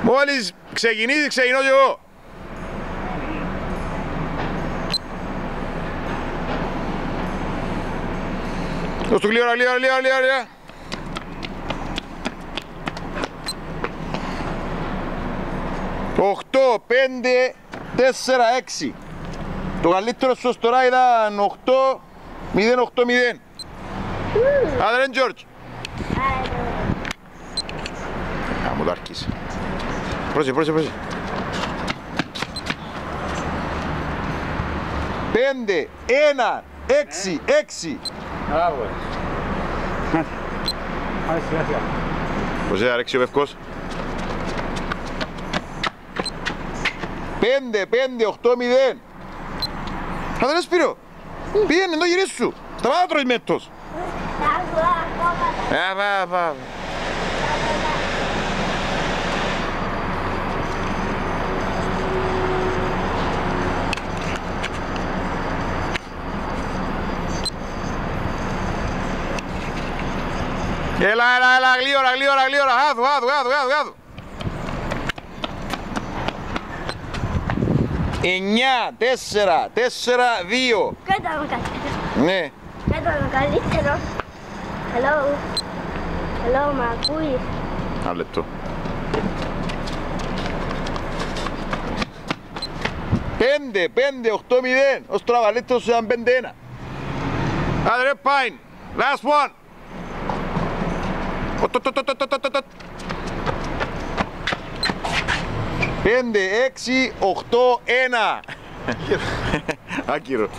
Μόλις ξεκινήσει, ξεκινώ κι εγώ. Δώσ' του γλύωρα. 8, 5, 4, 6. Το καλύτερο σου τώρα ήταν 8, 0, 8, 0. Άντε ρε Τζόρτζ. Α, μου το αρχίσει. Πρόσεχε. 5, 1, 6, 6. Μπράβο. Άντε σιγά. Προσέχε, αρέξει ο Πευκός. 5, 5, 8, 0. Άντε ρε Σπύρο. Πήγαινε, το γυρίσου σου. Σταμάτα να τρώεις μέτος. Πάμε. Έλα, γλύωρα. Γάδου. 9, 4, 4, 2. Ποιο ήταν ο καλύτερος? Ναι. Ποιο ήταν ο καλύτερος? Hello, μ' ακούεις? Ένα λεπτό. 5, 5, 8, 0. Ως τώρα καλύτερος ήταν 5, 1. Άντε ρε Πάιν. Last one. 5, 6, 8, 1. Άκυρο.